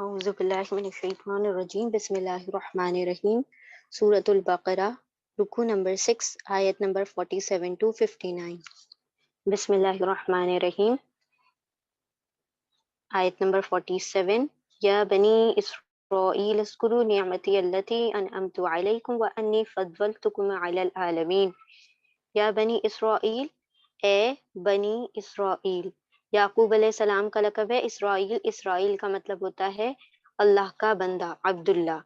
اعوذ باللہ من الشیطان الرجیم بسم اللہ الرحمن الرحیم سورۃ البقرہ رکوع نمبر 6 آیت نمبر 47 to 59. بسم اللہ الرحمن الرحیم. آیت نمبر 47. یا بنی اسرائیل اذکروا نعمتی التی انعمت علیکم وانی فضلتکم علی العالمین. یا بنی اسرائیل، اے بنی اسرائیل. یعقوب علیہ السلام کا لقب ہے اسرائیل. اسرائیل کا مطلب ہوتا ہے اللہ کا بندہ، عبداللہ.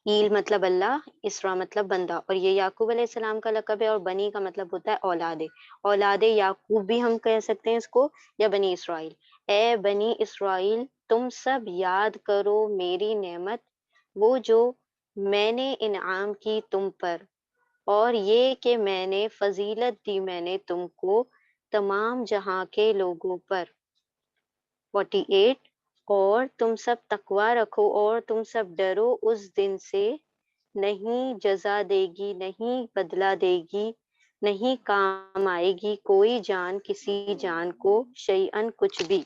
ایل مطلب اللہ، اسرا مطلب بندہ، اور یہ یعقوب علیہ السلام کا لقب ہے. اور بنی کا مطلب ہوتا ہے اولاد. اولاد یعقوب بھی ہم کہہ سکتے ہیں اس کو، یا بنی اسرائیل. اے بنی اسرائیل، تم سب یاد کرو میری نعمت، وہ جو میں نے انعام کی تم پر، اور یہ کہ میں نے فضیلت دی میں نے تم کو تمام جہاں کے لوگوں پر. 48. اور تم سب تقوی رکھو اور تم سب ڈرو اس دن سے، نہیں جزا دے گی، نہیں بدلہ دے گی، نہیں کام آئے گی کوئی جان کسی جان کو شیئن کچھ بھی،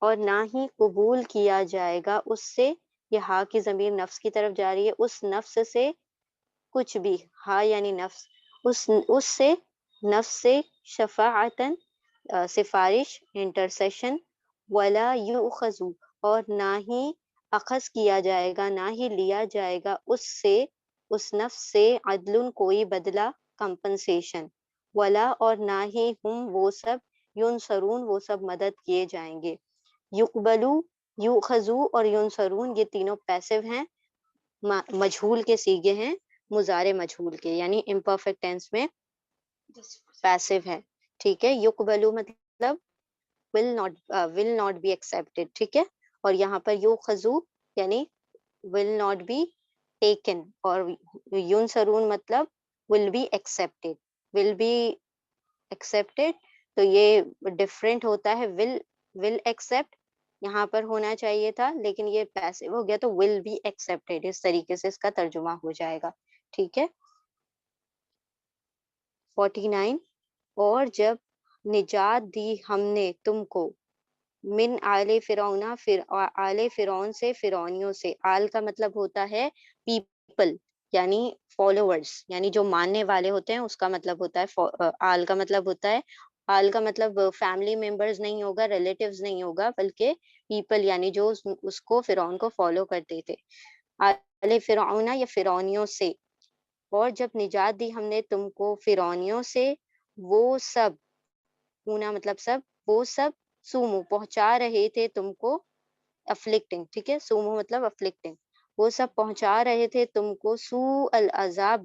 اور نہ ہی قبول کیا جائے گا اس سے. یہ ہا کی ضمیر نفس کی طرف جا رہی ہے، اس نفس سے کچھ بھی. ہا یعنی نفس، اس سے نفس سے شفاعتن سفارش، انٹرسیشن. ولا یؤخذ، اور نہ ہی اخذ کیا جائے گا، نہ ہی لیا جائے گا اس سے، اس نفس سے، عدل کوئی بدلہ، کمپنسیشن. ولا، اور نہ ہی ہم وہ سب، ینصرون وہ سب مدد کیے جائیں گے. یقبلو، یؤخذو اور ینصرون یہ تینوں پیسو ہیں، مجہول کے سیغے ہیں، مضارع مجہول کے، یعنی امپرفیکٹ ٹینس میں پیسو ہے. ٹھیک ہے. یقبلو مطلب will not be accepted. ٹھیک ہے. اور یہاں پر یؤخذو یعنی will not be taken، اور ینصرون مطلب will be accepted. will be accepted تو یہ ڈفرینٹ ہوتا ہے. will accept یہاں پر ہونا چاہیے تھا، لیکن یہ پیسو ہو گیا تو will be accepted، اس طریقے سے اس کا ترجمہ ہو جائے گا. ٹھیک ہے. 49. اور جب نجات دی ہم نے تم کو من آل فرعون، آل فرعون سے، فرعونیوں سے. آل کا مطلب ہوتا ہے پیپل، یعنی فالوورز، یعنی جو ماننے والے ہوتے ہیں اس کا مطلب ہوتا ہے. آل کا مطلب ہوتا ہے، آل کا مطلب فیملی ممبرز نہیں ہوگا، ریلیٹیوز نہیں ہوگا، بلکہ پیپل یعنی جو اس کو، فرعون کو فالو کرتے تھے. آل فرعون یا فرعونیوں سے. اور جب نجات دی ہم نے تم کو فرعونیوں سے، وہ سب، اونا مطلب سب، وہ سب، سومو پہنچا رہے تھے تم کو، افلکٹنگ. ٹھیک ہے. سومو مطلب افلکٹنگ. وہ سب پہنچا رہے تھے تم کو سوء العذاب،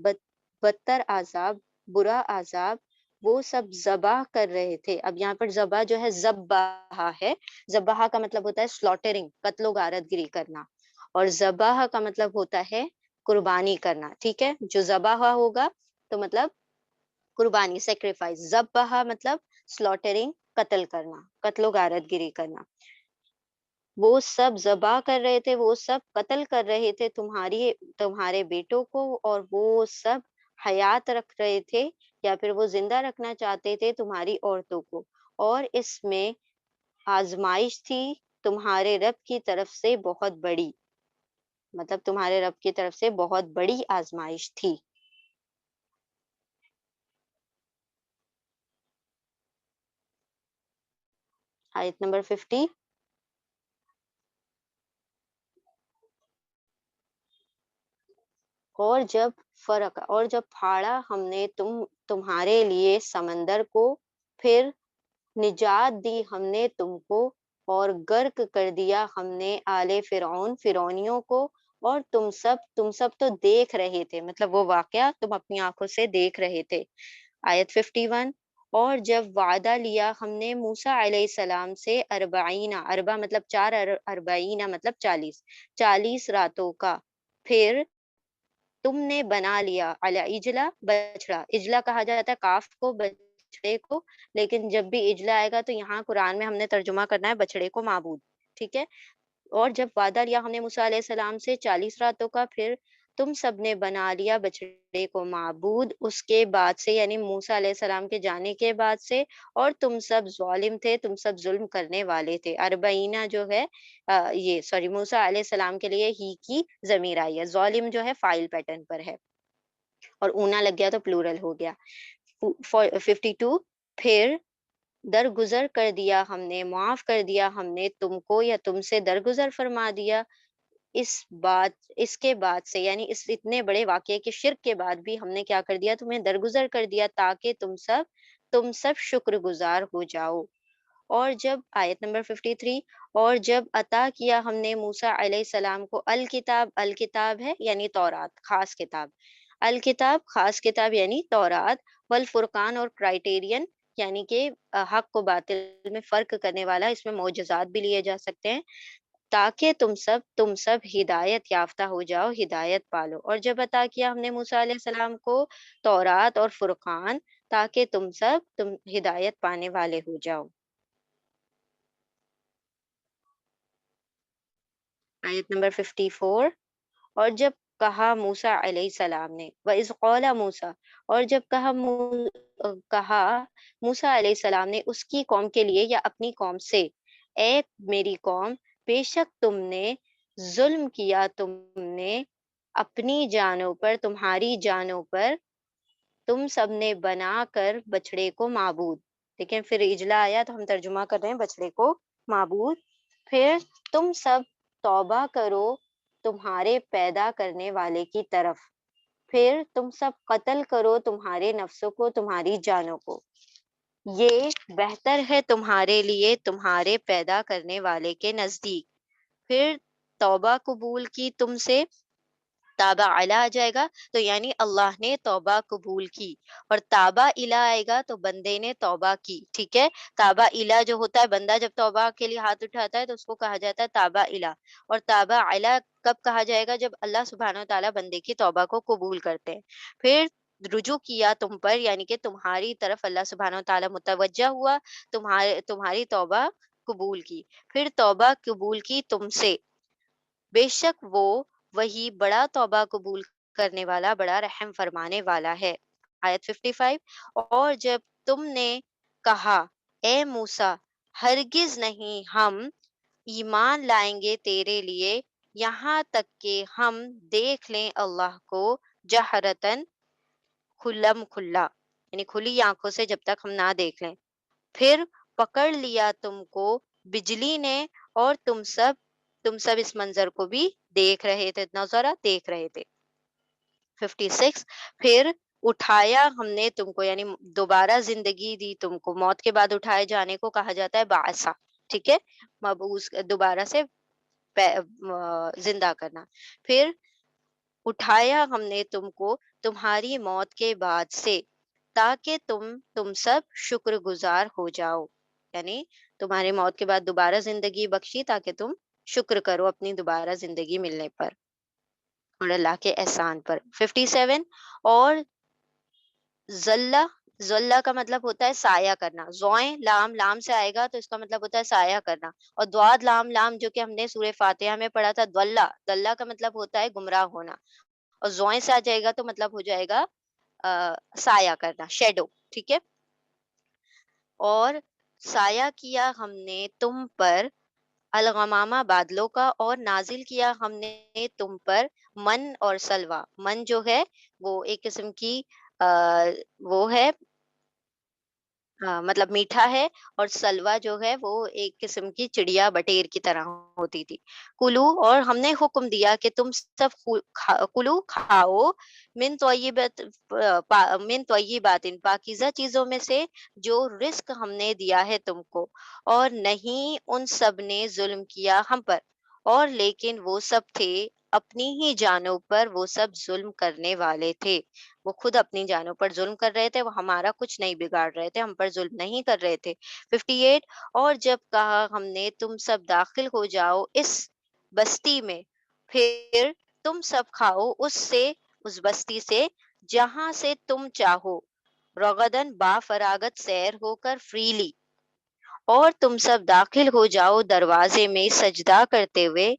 بدتر عذاب، برا عذاب. وہ سب ذبح کر رہے تھے. اب یہاں پر ذبح جو ہے ذبح ہے. ذبح کا مطلب ہوتا ہے سلوٹرنگ، قتل و غارت گری کرنا، اور ذبح کا مطلب ہوتا ہے قربانی کرنا. ٹھیک ہے. جو ذبح ہوگا تو مطلب قربانی، سیکریفائس. ذبح مطلب سلوٹرنگ، قتل کرنا، قتل و غارت گری کرنا. وہ سب ذبح کر رہے تھے، وہ سب قتل کر رہے تھے تمہارے بیٹوں کو، اور وہ سب حیات رکھ رہے تھے، یا پھر وہ زندہ رکھنا چاہتے تھے تمہاری عورتوں کو. اور اس میں آزمائش تھی تمہارے رب کی طرف سے بہت بڑی، مطلب تمہارے رب کی طرف سے بہت بڑی آزمائش تھی. آیت نمبر 50. اور جب پھاڑا ہم نے تمہارے لیے سمندر کو، پھر نجات دی ہم نے تم کو، اور غرق کر دیا ہم نے آل فرعون، فرعونیوں کو. اور تم سب تو دیکھ رہے تھے، مطلب وہ واقعہ تم اپنی آنکھوں سے دیکھ رہے تھے. آیت 51. اور جب وعدہ لیا ہم نے موسیٰ علیہ السلام سے، اربعین، اربع مطلب 4، اربعین مطلب 40 راتوں کا. پھر تم نے بنا لیا العجلہ، بچڑا. اجلا کہا جاتا ہے کاف کو، بچڑے کو، لیکن جب بھی اجلا آئے گا تو یہاں قرآن میں ہم نے ترجمہ کرنا ہے بچڑے کو معبود. ٹھیک ہے. اور جب وعدہ لیا ہم نے موسیٰ علیہ السلام سے 40 راتوں کا، پھر تم سب نے بنا لیا بچڑے کو معبود اس کے بعد سے، یعنی موسیٰ علیہ السلام کے جانے کے بعد سے، اور تم سب ظالم تھے، تم سب ظلم کرنے والے تھے۔ اربعینہ جو ہے یہ سوری موسیٰ علیہ السلام کے لیے ہی کی ضمیر آئی ہے، ظالم جو ہے فائل پیٹرن پر ہے، اور اونا لگ گیا تو پلورل ہو گیا۔ 52 پھر درگزر کر دیا ہم نے، معاف کر دیا ہم نے تم کو یا تم سے درگزر فرما دیا اس کے بعد سے، یعنی اس اتنے بڑے واقعے کے شرک کے بعد بھی ہم نے کیا کر دیا، تمہیں درگزر کر دیا تاکہ تم سب شکر گزار ہو جاؤ۔ اور جب آیت نمبر 53، اور جب عطا کیا ہم نے موسیٰ علیہ السلام کو الکتاب، الکتاب ہے یعنی تورات، خاص کتاب، الکتاب خاص کتاب یعنی تورات، والفرقان اور کرائٹیرین یعنی کہ حق و باطل میں فرق کرنے والا، اس میں معجزات بھی لیے جا سکتے ہیں، تاکہ تم سب ہدایت یافتہ ہو جاؤ، ہدایت پالو۔ اور جب عطا کیا ہم نے موسیٰ علیہ السلام کو تورات اور فرقان تاکہ تم ہدایت پانے والے ہو جاؤ۔ آیت نمبر 54، اور جب کہا موسیٰ علیہ السلام نے، وَإِذْ قَالَ موسیٰ، اور جب کہا موسیٰ علیہ السلام نے اس کی قوم کے لیے یا اپنی قوم سے، اے میری قوم، بے شک تم نے ظلم کیا، تم نے اپنی جانوں پر، تمہاری جانوں پر، تم سب نے بنا کر بچڑے کو معبود، لیکن پھر اجلا آیا تو ہم ترجمہ کر رہے ہیں بچڑے کو معبود۔ پھر تم سب توبہ کرو تمہارے پیدا کرنے والے کی طرف، پھر تم سب قتل کرو تمہارے نفسوں کو، تمہاری جانوں کو، یہ بہتر ہے تمہارے لیے تمہارے پیدا کرنے والے کے نزدیک۔ پھر توبہ قبول کی تم سے، تابہ علی آ جائے گا تو یعنی اللہ نے توبہ قبول کی، اور تابہ الی آئے گا تو بندے نے توبہ کی، ٹھیک ہے۔ تابہ الی جو ہوتا ہے، بندہ جب توبہ کے لیے ہاتھ اٹھاتا ہے تو اس کو کہا جاتا ہے تابہ الی، اور تابہ علی کب کہا جائے گا، جب اللہ سبحانہ وتعالیٰ بندے کی توبہ کو قبول کرتے ہیں۔ پھر رجوع کیا تم پر، یعنی کہ تمہاری طرف اللہ سبحانہ وتعالیٰ متوجہ ہوا، تمہاری توبہ قبول کی۔ پھر توبہ قبول کی تم سے، بے شک وہی بڑا توبہ قبول کرنے والا، بڑا رحم فرمانے والا ہے۔ آیت 55، اور جب تم نے کہا اے موسیٰ، ہرگز نہیں ہم ایمان لائیں گے تیرے لیے یہاں تک کہ ہم دیکھ لیں اللہ کو جہرتن، کھلم کھلا، یعنی کھلی آنکھوں سے جب تک ہم نہ دیکھ لیں۔ پھر پکڑ لیا تم کو بجلی نے، اور تم سب اس منظر کو بھی دیکھ رہے تھے، نظارہ دیکھ رہے تھے۔ 56، پھر اٹھایا ہم نے تم کو، یعنی دوبارہ زندگی دی تم کو، موت کے بعد اٹھائے جانے کو کہا جاتا ہے بعثہ، ٹھیک ہے، مبعوث دوبارہ سے زندہ کرنا۔ پھر اٹھایا ہم نے تم کو تمہاری موت کے بعد سے، تاکہ تم سب شکر گزار ہو جاؤ، یعنی تمہاری موت کے بعد دوبارہ زندگی بخشی تاکہ تم شکر کرو اپنی دوبارہ زندگی ملنے پر اور اللہ کے احسان پر۔ 57، اور ذلہ، ذلہ کا مطلب ہوتا ہے سایہ کرنا، زوئیں لام، لام سے آئے گا تو اس کا مطلب ہوتا ہے سایہ کرنا، اور دواد لام، لام جو کہ ہم نے سورہ فاتحہ میں پڑھا تھا، دلہ، دلہ کا مطلب ہوتا ہے گمراہ ہونا، اور زوئیں سے آ جائے گا تو مطلب ہو جائے گا سایہ کرنا، شیڈو، ٹھیک ہے۔ اور سایہ کیا ہم نے تم پر الغمامہ، بادلوں کا، اور نازل کیا ہم نے تم پر من اور سلوہ، من جو ہے وہ ایک قسم کی وہ ہے مطلب میٹھا ہے، اور سلوہ جو ہے وہ ایک قسم کی چڑیا بٹیر کی طرح ہوتی تھی۔ کلو، اور ہم نے حکم دیا کہ تم سب کلو کھاؤ، من طیبات، پاکیزہ چیزوں میں سے جو رزق ہم نے دیا ہے تم کو، اور نہیں ان سب نے ظلم کیا ہم پر، اور لیکن وہ سب تھے اپنی ہی جانوں پر، وہ سب ظلم کرنے والے تھے، وہ خود اپنی جانوں پر ظلم کر رہے تھے، وہ ہمارا کچھ نہیں بگاڑ رہے تھے، ہم پر ظلم نہیں کر رہے تھے۔ 58، اور جب کہا ہم نے تم سب داخل ہو جاؤ اس بستی میں، پھر تم سب کھاؤ اس بستی سے جہاں سے تم چاہو، رغدن، با فراغت، سیر ہو کر، فریلی، اور تم سب داخل ہو جاؤ دروازے میں سجدہ کرتے ہوئے،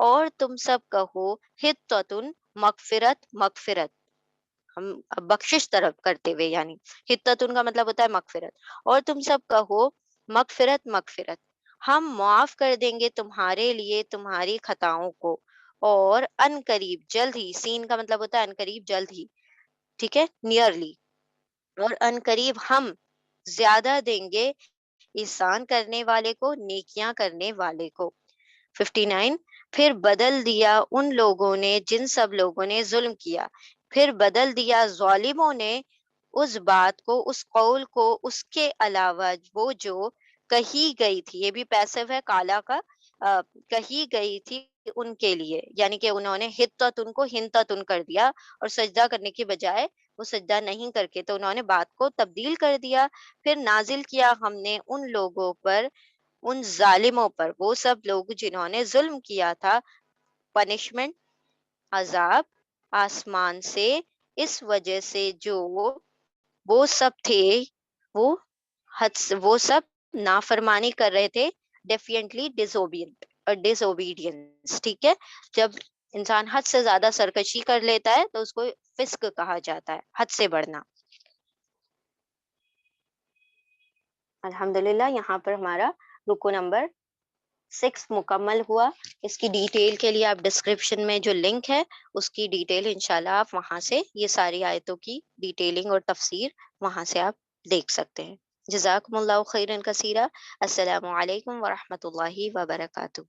اور تم سب کہو حطۃ، مغفرت مغفرت، ہم بخشش طرف کرتے ہوئے، یعنی حتتن کا مطلب ہوتا ہے مغفرت، اور تم سب کہو مغفرت مغفرت، ہم معاف کر دیں گے تمہارے لیے تمہاری خطاؤں کو، اور ان قریب جلد ہی، سین کا مطلب ہوتا ہے ان قریب جلد ہی، ٹھیک ہے، نیئرلی، اور ان قریب ہم زیادہ دیں گے احسان کرنے والے کو، نیکیاں کرنے والے کو۔ 59، پھر بدل دیا ان لوگوں نے جن سب لوگوں نے ظلم کیا، پھر بدل دیا ظالموں نے اس بات کو، اس قول کو، اس کے علاوہ وہ جو کہی گئی تھی، یہ بھی پیسو ہے کالا کا، کہی گئی تھی ان کے لیے، یعنی کہ انہوں نے حتت ان کو ہنتت ان کر دیا، اور سجدہ کرنے کی بجائے وہ سجدہ نہیں کر کے تو انہوں نے بات کو تبدیل کر دیا۔ پھر نازل کیا ہم نے ان لوگوں پر، ان ظالموں پر، وہ سب لوگ جنہوں نے ظلم کیا تھا، پنشمنٹ، عذاب آسمان سے، اس وجہ سے جو وہ سب تھے، وہ وہ سب نافرمانی کر رہے تھے، ڈیفینٹلی ڈس اوبیڈینس، ٹھیک ہے، جب انسان حد سے زیادہ سرکشی کر لیتا ہے تو اس کو فسق کہا جاتا ہے، حد سے بڑھنا۔ الحمدللہ یہاں پر ہمارا رکو نمبر 6 مکمل ہوا۔ اس کی ڈیٹیل کے لیے آپ ڈسکرپشن میں جو لنک ہے اس کی ڈیٹیل انشاءاللہ آپ وہاں سے یہ ساری آیتوں کی ڈیٹیلنگ اور تفسیر وہاں سے آپ دیکھ سکتے ہیں۔ جزاکم اللہ خیرا کثیرا۔ السلام علیکم ورحمۃ اللہ وبرکاتہ۔